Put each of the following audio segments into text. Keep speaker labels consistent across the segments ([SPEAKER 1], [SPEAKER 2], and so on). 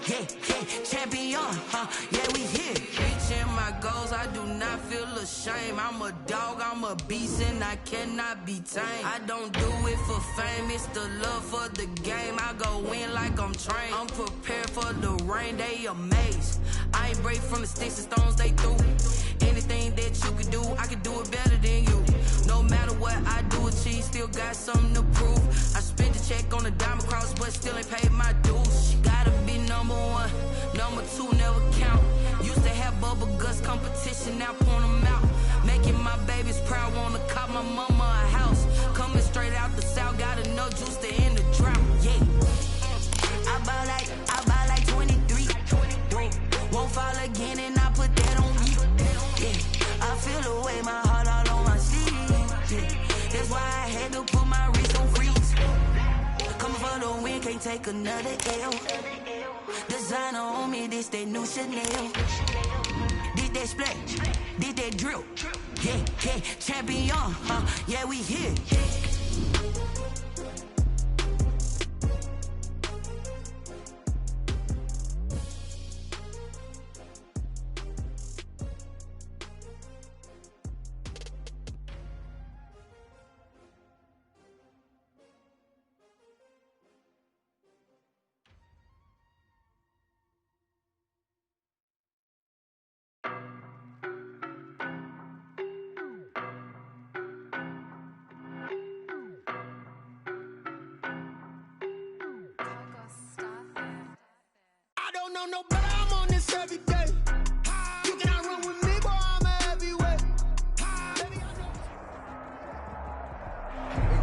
[SPEAKER 1] champion, yeah, we here. Reaching my goals, I do not feel ashamed. I'm a dog, I'm a beast, and I cannot be tamed. I don't do it for fame, it's the love for the game. I go in like I'm trained. I'm prepared for the rain, they amazed. I ain't break from the sticks and stones they threw. Anything that you can do, I can do it better than you. No matter what I do, achieve, still got something to prove. I spent the check on the diamond cross, but still ain't paid my dues. She gotta be number one, number two never count. Used to have bubble guts competition, now point them out. Making my babies proud, wanna cop my mama a house. Coming straight out the south, got enough juice to end the drought. Yeah, I buy like 23. Won't fall again, and I put that on me. Yeah, I feel the way, my heart all on my sleeve. Yeah, that's why I had to put my wrist on freeze. Coming for the win, can't take another L. Designer on me, this that new Chanel. Did that splash, did that drill. Yeah, champion, yeah, we here.
[SPEAKER 2] No, but I'm on this every day. You cannot run with me, boy, I'm a heavyweight.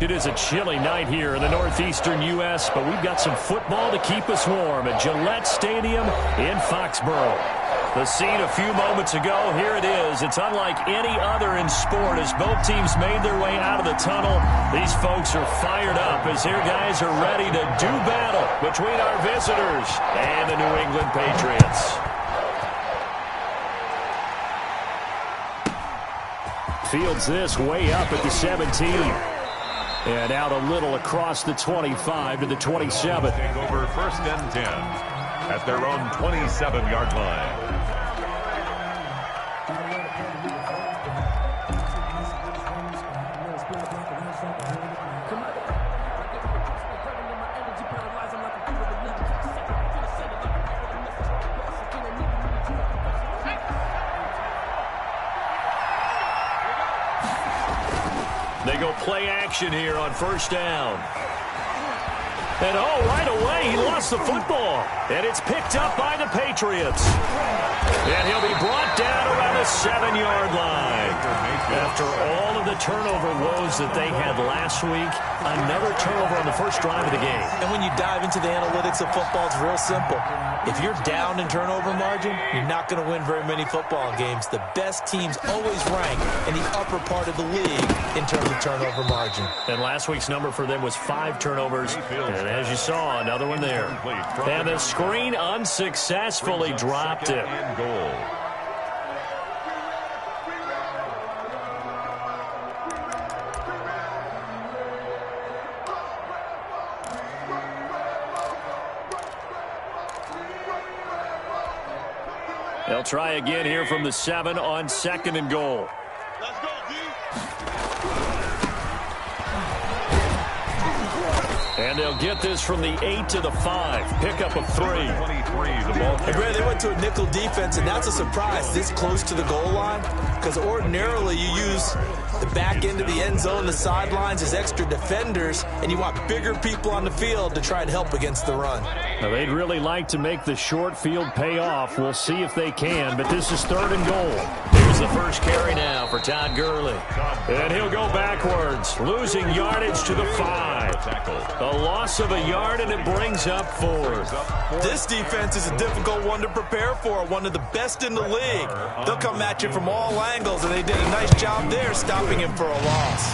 [SPEAKER 3] It is a chilly night here in the northeastern U.S., but we've got some football to keep us warm at Gillette Stadium in Foxborough. The scene a few moments ago, here it is. It's unlike any other in sport as both teams made their way out of the tunnel. These folks are fired up as their guys are ready to do battle between our visitors and the New England Patriots. Fields this way up at the 17. And out a little across the 25 to the 27.
[SPEAKER 4] Take over 1st and 10 at their own 27-yard line.
[SPEAKER 3] They go play action here on 1st down. And right away, he lost the football. And it's picked up by the Patriots. And he'll be brought down around the 7-yard line. After all of the turnover woes that they had last week, another turnover on the first drive of the game.
[SPEAKER 5] And when you dive into the analytics of football, it's real simple. If you're down in turnover margin, you're not going to win very many football games. The best teams always rank in the upper part of the league in terms of turnover margin.
[SPEAKER 3] And last week's number for them was 5 turnovers. And as you saw, another one there. And the screen unsuccessfully dropped it. They'll try again here from the 7 on 2nd and goal.
[SPEAKER 4] Let's go, D.
[SPEAKER 3] And they'll get this from the 8 to the 5. Pickup of 3.
[SPEAKER 4] 23, the ball.
[SPEAKER 5] And Brad, they went to a nickel defense, and that's a surprise this close to the goal line, because ordinarily you use the back end of the end zone, the sidelines as extra defenders, and you want bigger people on the field to try and help against the run.
[SPEAKER 3] Now, they'd really like to make the short field pay off. We'll see if they can, but this is 3rd and goal. Here's the first carry now for Todd Gurley. And he'll go backwards, losing yardage to the 5. A loss of a yard, and it brings up 4th.
[SPEAKER 5] This defense is a difficult one to prepare for, one of the best in the league. They'll come at you from all angles, and they did a nice job there stopping him for a loss.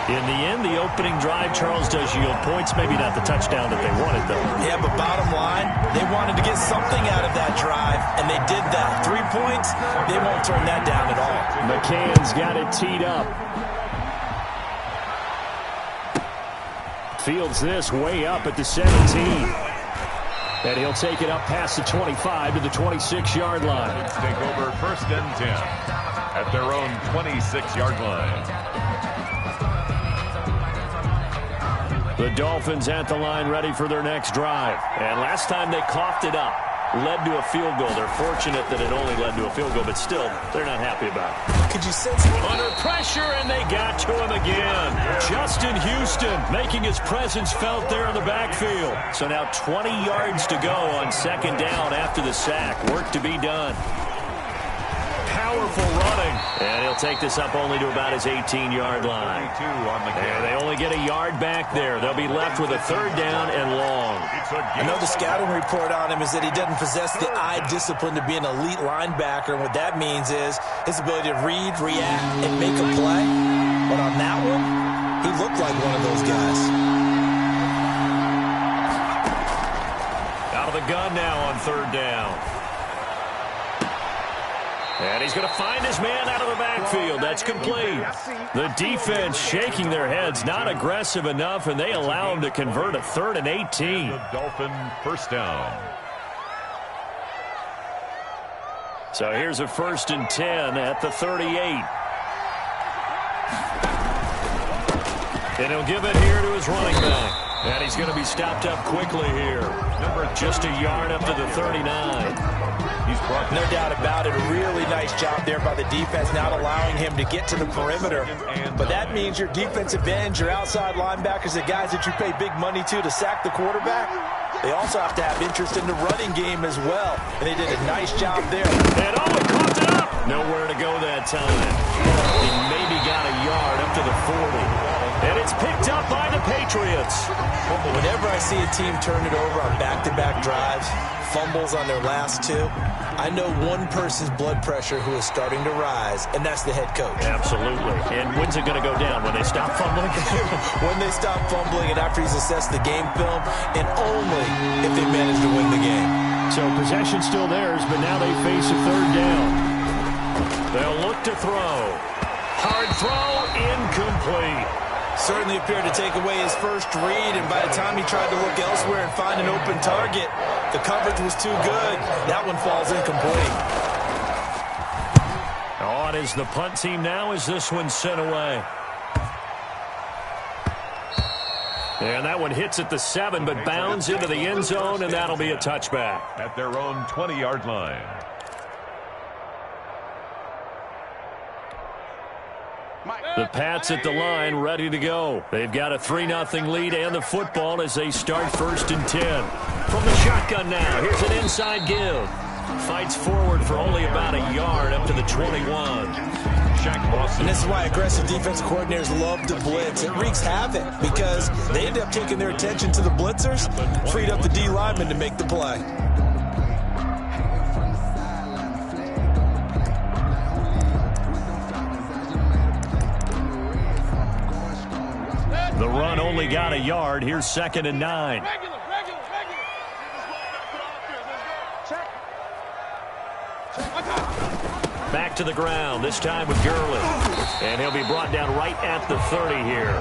[SPEAKER 3] In the end, the opening drive, Charles, does yield points. Maybe not the touchdown that they wanted, though.
[SPEAKER 5] Yeah, but bottom line, they wanted to get something out of that drive, and they did that. 3 points, they won't turn that down at all.
[SPEAKER 3] McCann's got it teed up. Fields this way up at the 17. And he'll take it up past the 25 to the 26-yard line.
[SPEAKER 4] Let's take over 1st and 10 at their own 26-yard line.
[SPEAKER 3] The Dolphins at the line ready for their next drive. And last time they coughed it up, led to a field goal. They're fortunate that it only led to a field goal, but still, they're not happy about it.
[SPEAKER 5] Could you sense
[SPEAKER 3] under pressure, and they got to him again. Justin Houston making his presence felt there in the backfield. So now 20 yards to go on 2nd down after the sack. Work to be done. Powerful running. And he'll take this up only to about his 18-yard line. And they only get a yard back there. They'll be left with a 3rd down and long.
[SPEAKER 5] I know the scouting report on him is that he doesn't possess the eye discipline to be an elite linebacker. And what that means is his ability to read, react, and make a play. But on that one, he looked like one of those guys.
[SPEAKER 3] Out of the gun now on 3rd down. And he's going to find his man out of the backfield. That's complete. The defense shaking their heads, not aggressive enough, and they allow him to convert a 3rd and 18.
[SPEAKER 4] The Dolphin 1st down.
[SPEAKER 3] So here's a 1st and 10 at the 38. And he'll give it here to his running back. And he's going to be stopped up quickly here. Just a yard up to the 39.
[SPEAKER 5] No doubt about it. A really nice job there by the defense, not allowing him to get to the perimeter. But that means your defensive ends, your outside linebackers, the guys that you pay big money to sack the quarterback, they also have to have interest in the running game as well. And they did a nice job there.
[SPEAKER 3] And oh, it coughed it up. Nowhere to go that time. He maybe got a yard up to the 40. And it's picked up by the Patriots.
[SPEAKER 5] Whenever I see a team turn it over on back-to-back drives, fumbles on their last 2, I know one person's blood pressure who is starting to rise, and that's the head coach.
[SPEAKER 3] Absolutely. And when's it going to go down? When they stop fumbling?
[SPEAKER 5] When they stop fumbling and after he's assessed the game film, and only if they manage to win the game.
[SPEAKER 3] So possession still theirs, but now they face a 3rd down. They'll look to throw. Hard throw, incomplete.
[SPEAKER 5] Certainly appeared to take away his first read, and by the time he tried to look elsewhere and find an open target, the coverage was too good. That one falls incomplete.
[SPEAKER 3] On is the punt team now as this one's sent away. And that one hits at the 7, but bounds into the end zone, and that'll be a touchback.
[SPEAKER 4] At their own 20-yard line.
[SPEAKER 3] The Pats at the line ready to go. They've got a 3-0 lead and the football as they start 1st and 10. From the shotgun now, here's an inside give. Fights forward for only about a yard up to the 21.
[SPEAKER 5] And this is why aggressive defensive coordinators love to blitz. It wreaks havoc because they end up taking their attention to the blitzers, freed up the D lineman to make the play.
[SPEAKER 3] The run only got a yard. Here's 2nd and 9. Back to the ground, this time with Gurley. And he'll be brought down right at the 30 here.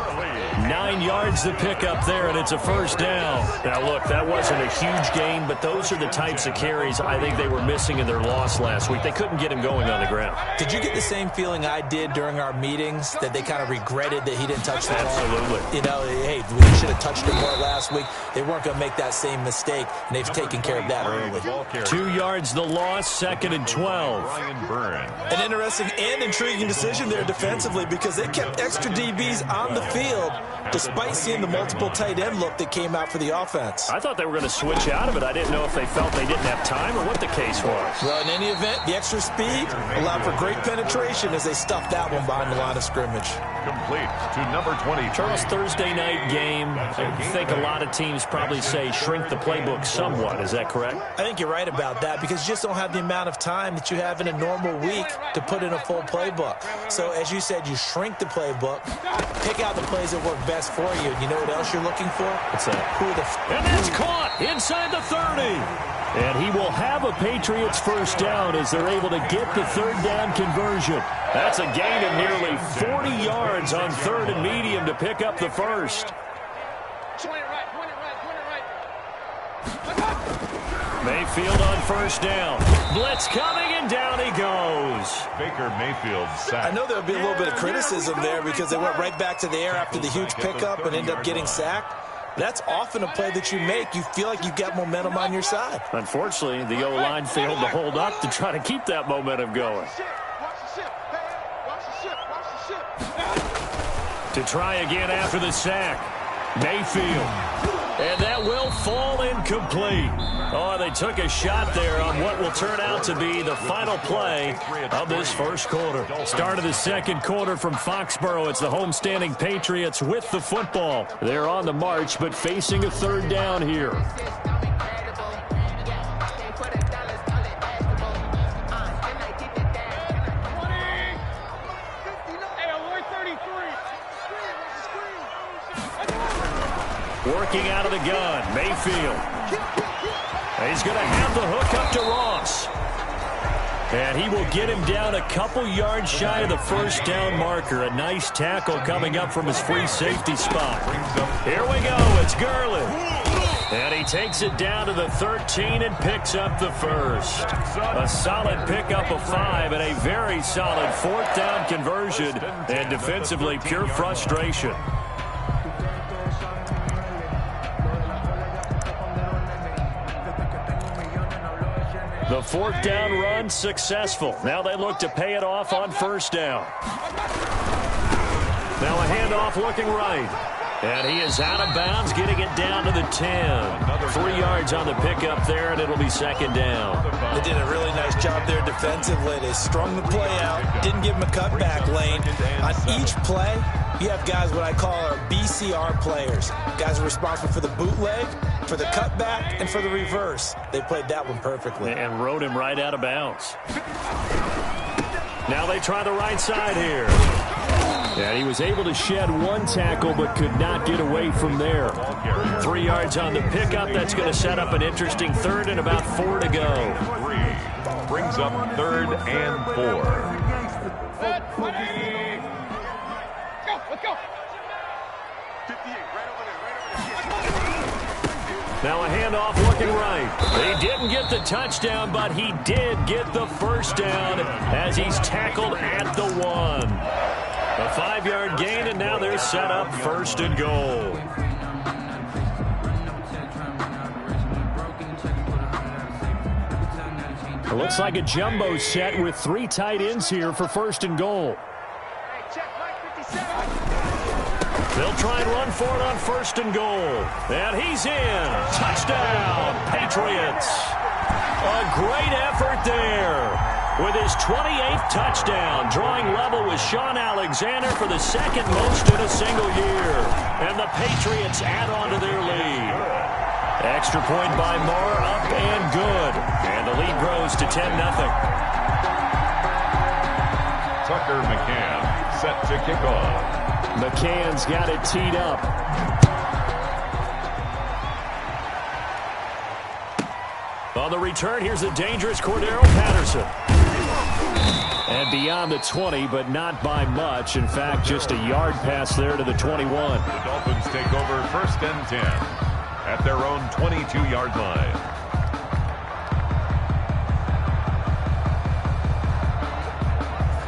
[SPEAKER 3] 9 yards to pick up there, and it's a 1st down. Now, look, that wasn't a huge gain, but those are the types of carries I think they were missing in their loss last week. They couldn't get him going on the ground.
[SPEAKER 5] Did you get the same feeling I did during our meetings, that they kind of regretted that he didn't touch the ball?
[SPEAKER 3] Absolutely.
[SPEAKER 5] You know, hey, we should have touched it more last week. They weren't going to make that same mistake, and they've taken care of that early.
[SPEAKER 3] 2 yards the loss, 2nd and 12.
[SPEAKER 5] An interesting and intriguing decision there defensively because they kept extra DBs on the field despite seeing the multiple tight end look that came out for the offense.
[SPEAKER 3] I thought they were going to switch out of it. I didn't know if they felt they didn't have time or what the case was.
[SPEAKER 5] Well, in any event, the extra speed allowed for great penetration as they stuffed that one behind the line of scrimmage.
[SPEAKER 4] Complete to number 20.
[SPEAKER 3] Charles, Thursday night game, I think a lot of teams probably say shrink the playbook somewhat. Is that correct?
[SPEAKER 5] I think you're right about that because you just don't have the amount of time that you have in a normal week to put in a full playbook. So, as you said, you shrink the playbook, pick out the plays that work best for you. And you know what else you're looking for?
[SPEAKER 3] What's that? And that's caught inside the 30. And he will have a Patriots 1st down as they're able to get the 3rd down conversion. That's a gain of nearly 40 yards on 3rd and medium to pick up the 1st. Mayfield on first down. Blitz coming, and down he goes.
[SPEAKER 4] Baker Mayfield sacked.
[SPEAKER 5] I know there'll be a little bit of criticism there because they went right back to the air after the huge pickup and ended up getting sacked. That's often a play that you make. You feel like you've got momentum on your side.
[SPEAKER 3] Unfortunately, the O-line failed to hold up to try to keep that momentum going. To try again after the sack. Mayfield. And that will fall incomplete. Oh, they took a shot there on what will turn out to be the final play of this first quarter. Start of the second quarter from Foxborough. It's the homestanding Patriots with the football. They're on the march, but facing a third down here. Working out of the gun, Mayfield. He's going to have the hook up to Ross. And he will get him down a couple yards shy of the first down marker. A nice tackle coming up from his free safety spot. Here we go, it's Gurley. And he takes it down to the 13 and picks up the first. A solid pickup of 5 and a very solid fourth down conversion. And defensively, pure frustration. The fourth down run successful. Now they look to pay it off on first down. Now a handoff looking right. And he is out of bounds, getting it down to the 10. 3 yards on the pickup there, and it'll be second down.
[SPEAKER 5] They did a really nice job there defensively. They strung the play out, didn't give him a cutback lane. On each play, you have guys what I call our BCR players. Guys are responsible for the bootleg, for the cutback, and for the reverse. They played that one perfectly.
[SPEAKER 3] And rode him right out of bounds. Now they try the right side here. And he was able to shed one tackle but could not get away from there. 3 yards on the pickup. That's going to set up an interesting third and about 4 to go.
[SPEAKER 4] 3 brings up 3rd and 4.
[SPEAKER 2] Let's go.
[SPEAKER 3] Now a handoff looking right. He didn't get the touchdown, but he did get the first down as he's tackled at the 1. A 5-yard gain, and now they're set up 1st and goal. It looks like a jumbo set with 3 tight ends here for 1st and goal. They'll try and run for it on 1st and goal. And he's in. Touchdown, Patriots. A great effort there. With his 28th touchdown, drawing level with Sean Alexander for the 2nd most in a single year. And the Patriots add on to their lead. Extra point by Moore, up and good. And the lead grows to 10-0.
[SPEAKER 4] Tucker McCann set to kick off.
[SPEAKER 3] McCann's got it teed up. On the return, here's the dangerous Cordero Patterson. And beyond the 20, but not by much. In fact, just a yard pass there to the 21.
[SPEAKER 4] The Dolphins take over 1st and 10 at their own 22-yard line.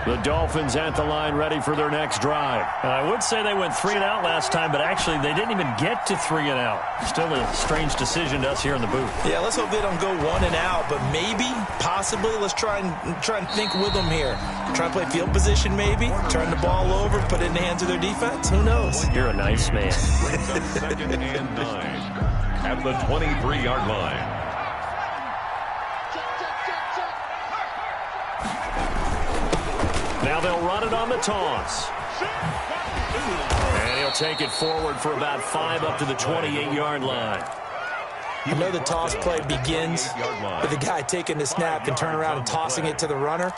[SPEAKER 3] The Dolphins at the line, ready for their next drive. I would say they went 3 and out last time, but actually they didn't even get to 3 and out. Still a strange decision to us here in the booth.
[SPEAKER 5] Yeah, let's hope they don't go 1 and out, but maybe, possibly, let's try and think with them here. Try and play field position, maybe. Turn the ball over, put it in the hands of their defense. Who knows?
[SPEAKER 3] You're a nice man.
[SPEAKER 4] 2nd and 9 at the 23-yard line.
[SPEAKER 3] Now they'll run it on the toss. And he'll take it forward for about 5 up to the 28-yard line.
[SPEAKER 5] I know the toss play begins with the guy taking the snap and turn around and tossing it to the runner.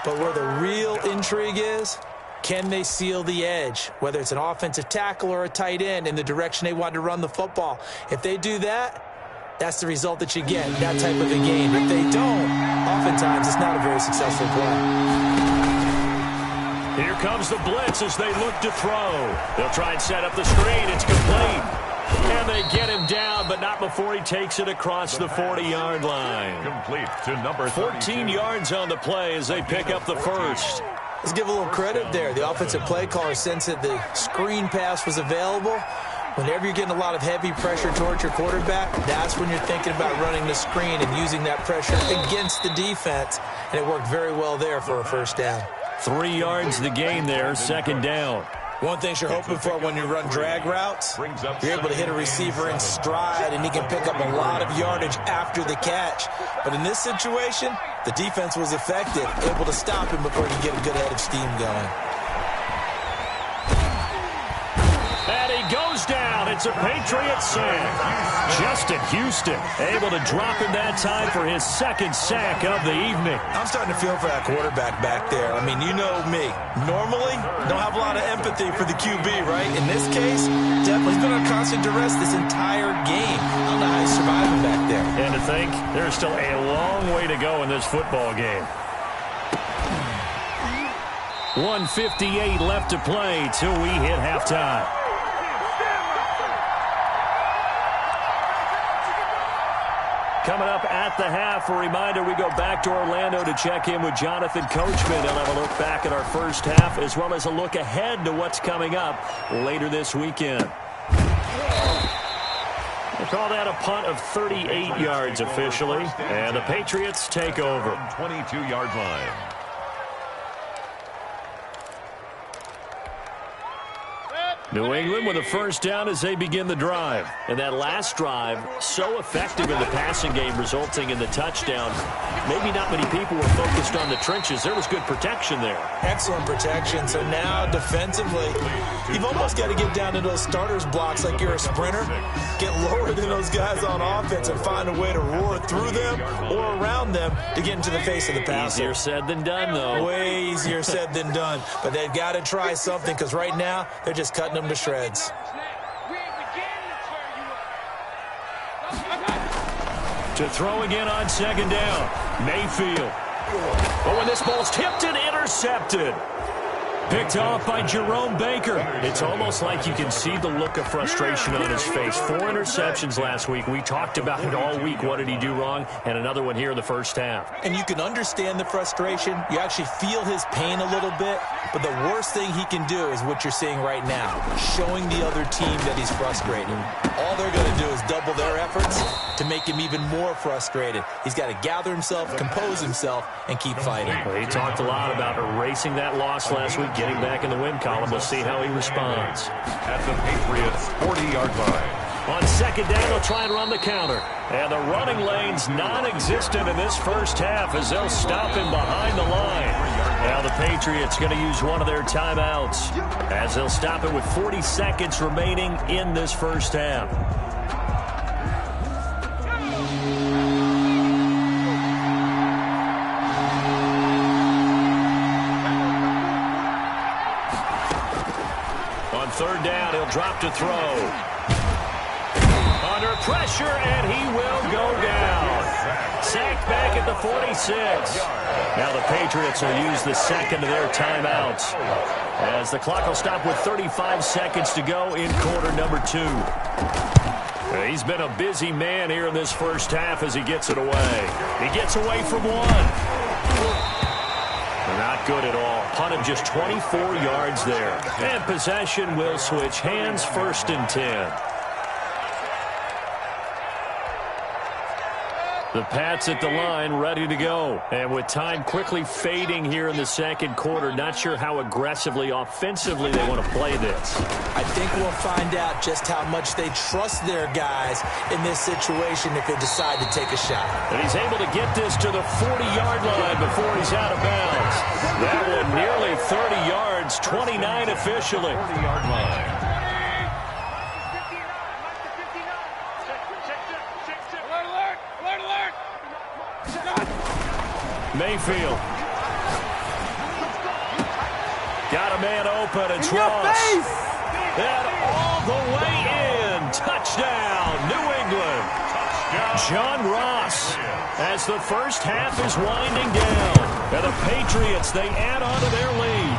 [SPEAKER 5] But where the real intrigue is, can they seal the edge, whether it's an offensive tackle or a tight end, in the direction they want to run the football? If they do that, that's the result that you get, that type of a game. If they don't, oftentimes it's not a very successful play.
[SPEAKER 3] Here comes the blitz as they look to throw. They'll try and set up the screen. It's complete. And they get him down, but not before he takes it across the 40-yard line.
[SPEAKER 4] Complete to number
[SPEAKER 3] 14 yards on the play as they pick up the first.
[SPEAKER 5] Let's give a little credit there. The offensive play caller sensed that the screen pass was available. Whenever you're getting a lot of heavy pressure towards your quarterback, that's when you're thinking about running the screen and using that pressure against the defense. And it worked very well there for a first down.
[SPEAKER 3] 3 yards the gain there, second down.
[SPEAKER 5] One thing you're hoping for when you run drag routes, you're able to hit a receiver in stride, and he can pick up a lot of yardage after the catch. But in this situation, the defense was effective, able to stop him before he could get a good head of steam going.
[SPEAKER 3] And he goes down. It's a Patriots sack. Justin Houston able to drop him that time for his second sack of the evening.
[SPEAKER 5] I'm starting to feel for that quarterback back there. I mean, you know me. Normally, don't have a lot of empathy for the QB, right? In this case, definitely he's been on constant duress this entire game. I don't know how he's surviving back there.
[SPEAKER 3] And to think there's still a long way to go in this football game. 1:58 left to play till we hit halftime. Coming up at the half, a reminder, we go back to Orlando to check in with Jonathan Coachman. He'll have a look back at our first half as well as a look ahead to what's coming up later this weekend. We'll call that a punt of 38 yards officially, and the Patriots take over.
[SPEAKER 4] 22-yard line.
[SPEAKER 3] New England with a first down as they begin the drive. And that last drive, so effective in the passing game, resulting in the touchdown. Maybe not many people were focused on the trenches. There was good protection there.
[SPEAKER 5] Excellent protection. So now defensively, you've almost got to get down to those starters blocks like you're a sprinter. Get lower than those guys on offense and find a way to roar through them or around them to get into the face of the passer.
[SPEAKER 3] Easier said than done, though.
[SPEAKER 5] Way easier said than done. But they've got to try something because right now they're just cutting them to shreds.
[SPEAKER 3] To throw again on second down, Mayfield. But when this ball's tipped and intercepted. Picked off by Jerome Baker. It's almost like you can see the look of frustration on his face. 4 interceptions last week. We talked about it all week. What did he do wrong? And another one here in the first half.
[SPEAKER 5] And you can understand the frustration. You actually feel his pain a little bit. But the worst thing he can do is what you're seeing right now, showing the other team that he's frustrated. All they're going to do is double their efforts to make him even more frustrated. He's got to gather himself, compose himself, and keep fighting.
[SPEAKER 3] Well, he talked a lot about erasing that loss last week, getting back in the win column. We'll see how he responds.
[SPEAKER 4] At the Patriots' 40-yard line.
[SPEAKER 3] On second down, they'll try and run the counter. And the running lane's non-existent in this first half as they'll stop him behind the line. Now the Patriots going to use one of their timeouts as they'll stop it with 40 seconds remaining in this first half. On third down, he'll drop to throw. Under pressure, and he will go down. Sacked back at the 46. Now the Patriots will use the second of their timeouts as the clock will stop with 35 seconds to go in quarter number 2. He's been a busy man here in this first half as he gets it away. He gets away from one. Not good at all. Punt of just 24 yards there. And possession will switch hands, 1st and 10. The Pats at the line, ready to go. And with time quickly fading here in the second quarter, not sure how aggressively, offensively they want to play this.
[SPEAKER 5] I think we'll find out just how much they trust their guys in this situation if they decide to take a shot.
[SPEAKER 3] And he's able to get this to the 40-yard line before he's out of bounds. That one nearly 30 yards, 29 officially.
[SPEAKER 4] 40-yard line.
[SPEAKER 3] Mayfield. Got a man open. It's Ross. And all the way in. Touchdown, New England. John Ross as the first half is winding down. And the Patriots, they add on to their lead.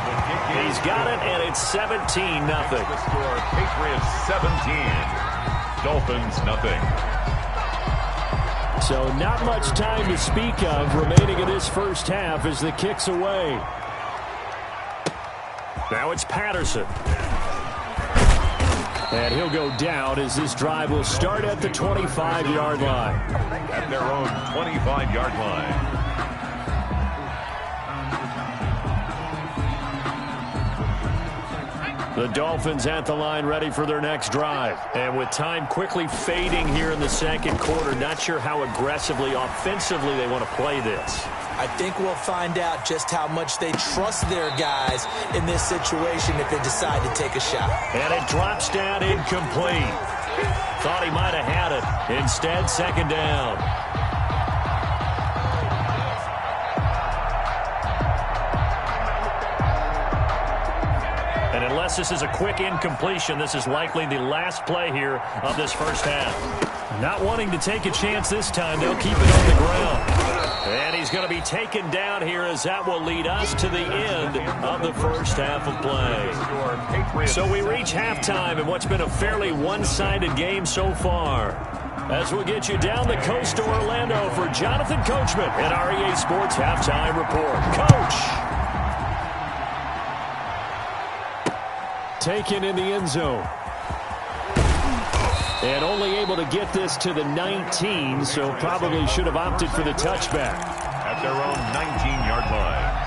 [SPEAKER 3] He's got it, and it's 17-0.
[SPEAKER 4] The score, Patriots 17. Dolphins, nothing.
[SPEAKER 3] So not much time to speak of remaining in this first half as the kick's away. Now it's Patterson. And he'll go down as this drive will start at the 25-yard line.
[SPEAKER 4] At their own 25-yard line.
[SPEAKER 3] The Dolphins at the line ready for their next drive. And with time quickly fading here in the second quarter, not sure how aggressively, offensively they want to play this.
[SPEAKER 5] I think we'll find out just how much they trust their guys in this situation if they decide to take a shot.
[SPEAKER 3] And it drops down incomplete. Thought he might have had it. Instead, second down. And unless this is a quick incompletion, this is likely the last play here of this first half. Not wanting to take a chance this time, they'll keep it on the ground. And he's going to be taken down here as that will lead us to the end of the first half of play. So we reach halftime in what's been a fairly one-sided game so far. As we'll get you down the coast to Orlando for Jonathan Coachman at our EA Sports Halftime Report. Coach! Taken in the end zone. And only able to get this to the 19, so probably should have opted for the touchback.
[SPEAKER 4] At their own 19-yard line.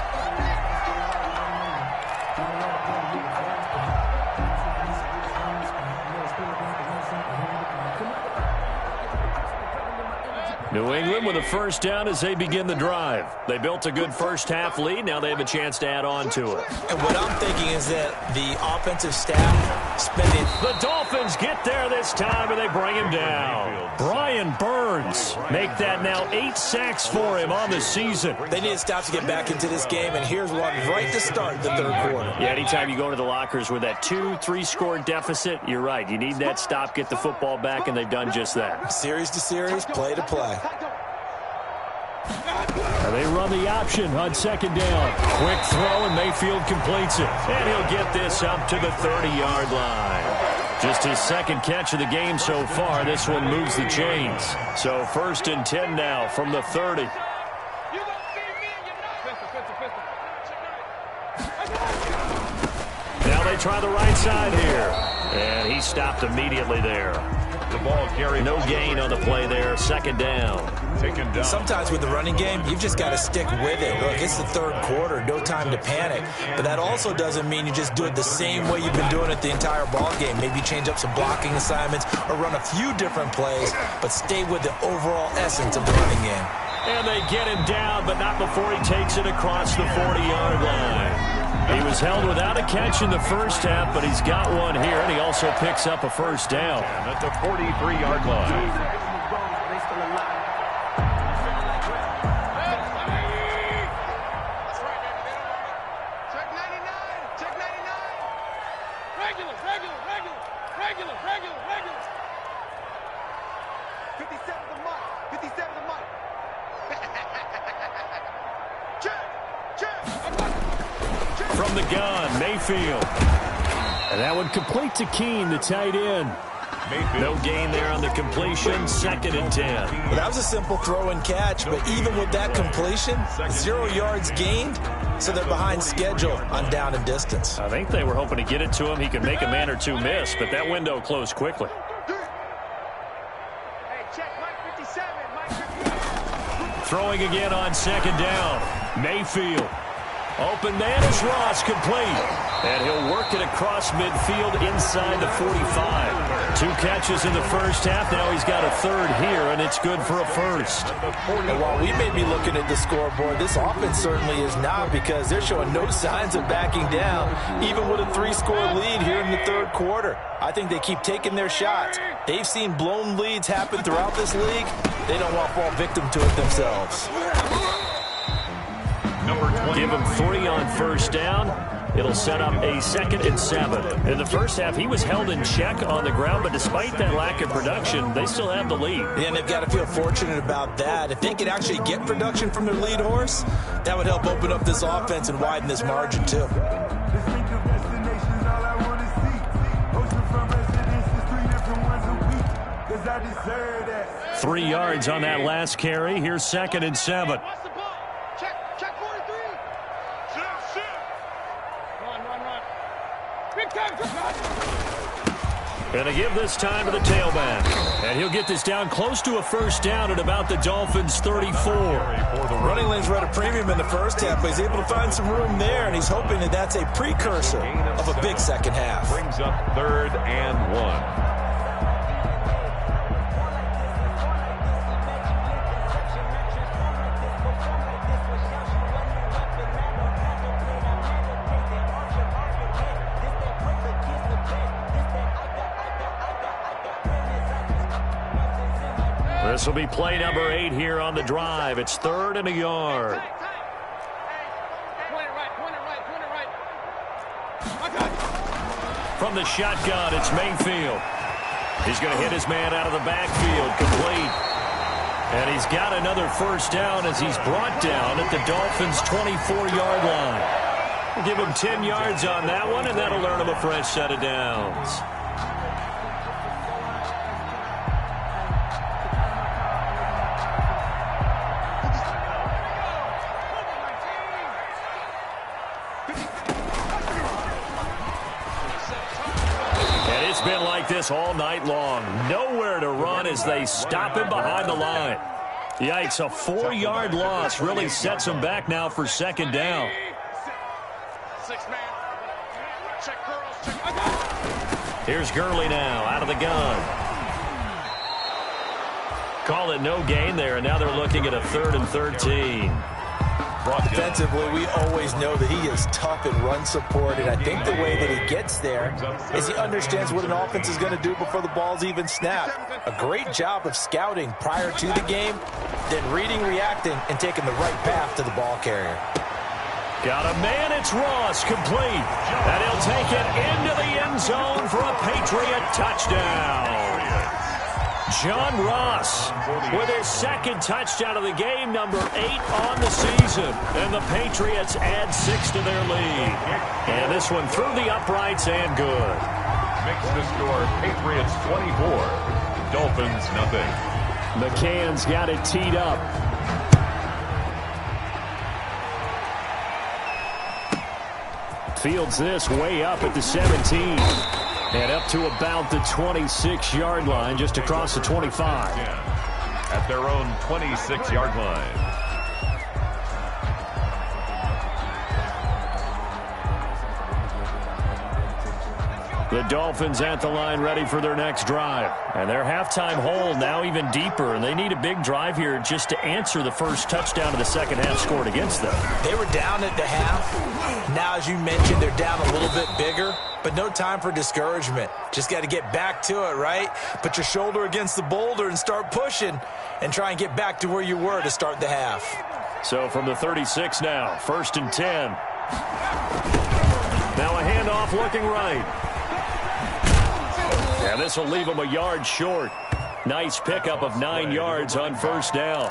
[SPEAKER 3] New England with a first down as they begin the drive. They built a good first-half lead. Now they have a chance to add on to it.
[SPEAKER 5] And what I'm thinking is that the offensive staff spending...
[SPEAKER 3] The Dolphins get there this time, and they bring him down. Brian Burns make that now 8 sacks for him on the season.
[SPEAKER 5] They need to stop to get back into this game, and here's one right to start the third quarter.
[SPEAKER 3] Yeah, anytime you go to the lockers with that 2-3-score deficit, you're right. You need that stop, get the football back, and they've done just that.
[SPEAKER 5] Series to series, play to play.
[SPEAKER 3] And they run the option on second down. Quick throw, and Mayfield completes it. And he'll get this up to the 30-yard line. Just his second catch of the game so far. This one moves the chains. So 1st and 10 now from the 30. Now they try the right side here. And he stopped immediately there.
[SPEAKER 4] The ball carried.
[SPEAKER 3] No gain on the play there. Second down.
[SPEAKER 4] Taken down.
[SPEAKER 5] Sometimes with the running game, you've just got to stick with it. Look, it's the third quarter. No time to panic. But that also doesn't mean you just do it the same way you've been doing it the entire ball game. Maybe change up some blocking assignments or run a few different plays, but stay with the overall essence of the running game.
[SPEAKER 3] And they get him down, but not before he takes it across the 40-yard line. He was held without a catch in the first half, but he's got one here, and he also picks up a first down.
[SPEAKER 4] And at the 43-yard line.
[SPEAKER 3] From the gun, Mayfield. And that one complete to Keene, the tight end. No gain there on the completion. 2nd and 10.
[SPEAKER 5] Well, that was a simple throw and catch, but even with that completion, 0 yards gained, so they're behind schedule on down and distance.
[SPEAKER 3] I think they were hoping to get it to him. He could make a man or two miss, but that window closed quickly. Throwing again on second down. Mayfield. Open man is Ross, complete. And he'll work it across midfield inside the 45. 2 catches in the first half. Now he's got a third here, and it's good for a first.
[SPEAKER 5] And while we may be looking at the scoreboard, this offense certainly is not, because they're showing no signs of backing down, even with a 3-score lead here in the third quarter. I think they keep taking their shots. They've seen blown leads happen throughout this league. They don't want to fall victim to it themselves.
[SPEAKER 3] Give him 3 on first down. It'll set up a 2nd and 7. In the first half, he was held in check on the ground, but despite that lack of production, they still have the lead.
[SPEAKER 5] And they've got to feel fortunate about that. If they could actually get production from their lead horse, that would help open up this offense and widen this margin too.
[SPEAKER 3] 3 yards on that last carry. Here's 2nd and 7.
[SPEAKER 2] Check 43. Run. Big time.
[SPEAKER 3] Going to give this time to the tailback. And he'll get this down close to a first down at about the Dolphins' 34.
[SPEAKER 5] The running lanes were at a premium in the first half, but he's able to find some room there, and he's hoping that that's a precursor of a big second half.
[SPEAKER 4] Brings up 3rd and 1.
[SPEAKER 3] This will be play number 8 here on the drive. It's 3rd and a yard. From the shotgun, it's Mayfield. He's going to hit his man out of the backfield, complete. And he's got another first down as he's brought down at the Dolphins' 24-yard line. We'll give him 10 yards on that one, and that'll earn him a fresh set of downs. Been like this all night long. Nowhere to run as they stop him behind the line. Yikes, a 4-yard loss really sets him back now for 2nd down. Here's Gurley now out of the gun. Call it no gain there, and now they're looking at a 3rd and 13.
[SPEAKER 5] Defensively, we always know that he is tough in run support, and I think the way that he gets there is he understands what an offense is going to do before the ball's even snapped. A great job of scouting prior to the game, then reading, reacting, and taking the right path to the ball carrier.
[SPEAKER 3] Got a man, it's Ross, complete. And he'll take it into the end zone for a Patriot touchdown. John Ross with his 2nd touchdown of the game, number 8 on the season. And the Patriots add 6 to their lead. And this one through the uprights and good.
[SPEAKER 4] Makes the score Patriots 24, Dolphins nothing.
[SPEAKER 3] McCann's got it teed up. Fields this way up at the 17. And up to about the 26-yard line, just across the 25.
[SPEAKER 4] At their own 26-yard line.
[SPEAKER 3] The Dolphins at the line ready for their next drive. And their halftime hole now even deeper, and they need a big drive here just to answer the first touchdown of the second half scored against them.
[SPEAKER 5] They were down at the half. Now, as you mentioned, they're down a little bit bigger, but no time for discouragement. Just got to get back to it, right? Put your shoulder against the boulder and start pushing and try and get back to where you were to start the half.
[SPEAKER 3] So from the 36 now, 1st and 10. Now a handoff looking right. And this will leave him a yard short. Nice pickup of 9 yards on first down.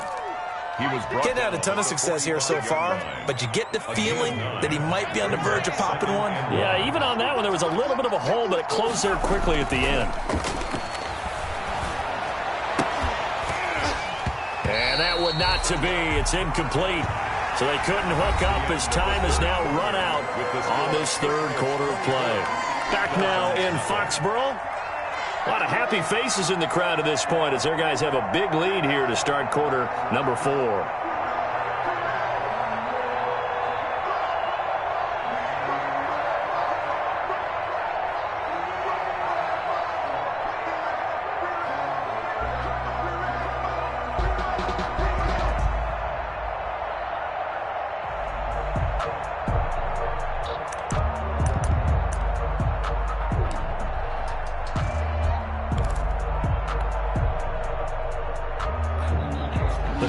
[SPEAKER 5] Getting had a ton of success here so far, but you get the feeling that he might be on the verge of popping one.
[SPEAKER 3] Yeah, even on that one, there was a little bit of a hole, but it closed there quickly at the end. And that one not to be. It's incomplete. So they couldn't hook up as time is now run out on this 3rd quarter of play. Back now in Foxborough. A lot of happy faces in the crowd at this point as their guys have a big lead here to start quarter number 4.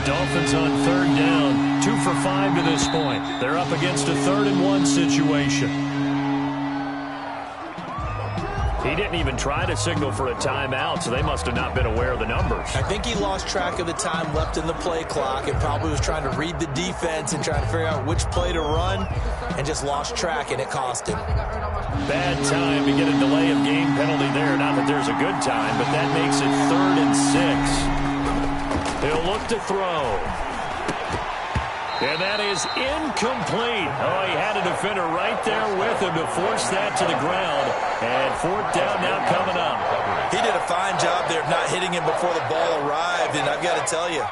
[SPEAKER 3] Dolphins on 3rd down, 2 for 5 to this point. They're up against a 3rd and 1 situation. He didn't even try to signal for a timeout, so they must have not been aware of the numbers.
[SPEAKER 5] I think he lost track of the time left in the play clock and probably was trying to read the defense and trying to figure out which play to run and just lost track, and it cost him.
[SPEAKER 3] Bad time to get a delay of game penalty there. Not that there's a good time, but that makes it 3rd and 6. He'll look to throw. And that is incomplete. Oh, he had a defender right there with him to force that to the ground. And fourth down now coming up.
[SPEAKER 5] He did a fine job there of not hitting him before the ball arrived. And I've got to tell you,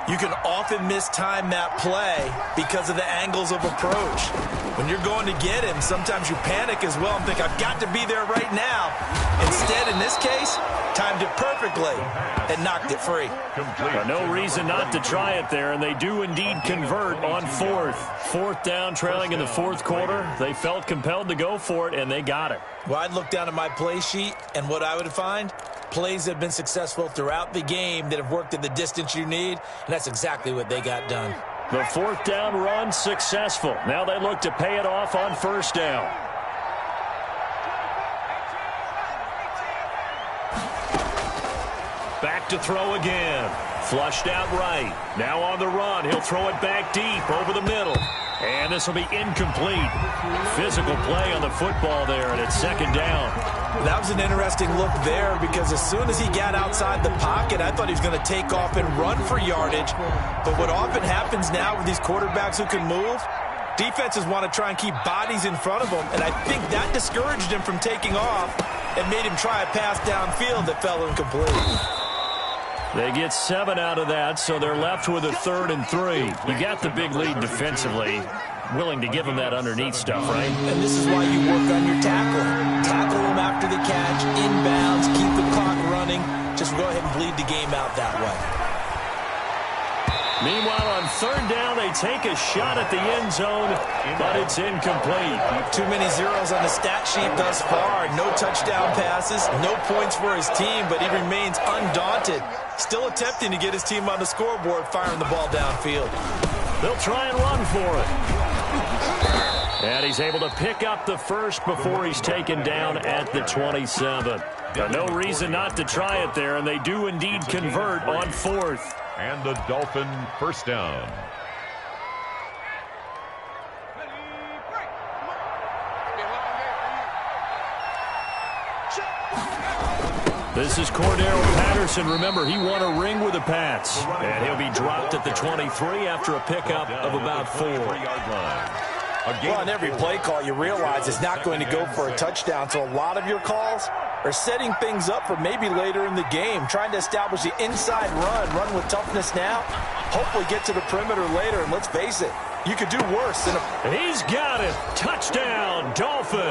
[SPEAKER 5] you can often mistime that play because of the angles of approach. When you're going to get him, sometimes you panic as well and think, I've got to be there right now. Instead, in this case, timed it perfectly and knocked it free.
[SPEAKER 3] No reason not to try it there, and they do indeed convert on fourth. Fourth down, trailing in the fourth quarter. They felt compelled to go for it, and they got it.
[SPEAKER 5] Well, I'd look down at my play sheet, and what I would find, plays that have been successful throughout the game that have worked at the distance you need, and that's exactly what they got done.
[SPEAKER 3] The fourth down run successful. Now they look to pay it off on first down. Back to throw again. Flushed out right. Now on the run. He'll throw it back deep over the middle. And this will be incomplete. Physical play on the football there, and it's second down.
[SPEAKER 5] That was an interesting look there because as soon as he got outside the pocket, I thought he was going to take off and run for yardage. But what often happens now with these quarterbacks who can move, defenses want to try and keep bodies in front of them, and I think that discouraged him from taking off and made him try a pass downfield that fell incomplete.
[SPEAKER 3] They get 7 out of that, so they're left with a 3rd and 3. You got the big lead defensively. Willing to give them that underneath stuff, right?
[SPEAKER 5] And this is why you work on your tackling. Tackle them after the catch, inbounds, keep the clock running. Just go ahead and bleed the game out that way.
[SPEAKER 3] Meanwhile, on third down, they take a shot at the end zone, but it's incomplete.
[SPEAKER 5] Too many zeros on the stat sheet thus far. No touchdown passes, no points for his team, but he remains undaunted. Still attempting to get his team on the scoreboard, firing the ball downfield.
[SPEAKER 3] They'll try and run for it. And he's able to pick up the first before he's taken down at the 27. No reason not to try it there, and they do indeed convert on fourth.
[SPEAKER 4] And the Dolphin first down.
[SPEAKER 3] This is Cordero Patterson. Remember, he won a ring with the Pats. And he'll be dropped at the 23 after a pickup of about 4.
[SPEAKER 5] Well, on every play call, you realize it's not going to go for a touchdown, so a lot of your calls are setting things up for maybe later in the game, trying to establish the inside run with toughness now, hopefully get to the perimeter later, and let's face it, you could do worse than
[SPEAKER 3] He's got it. Touchdown, Dolphins.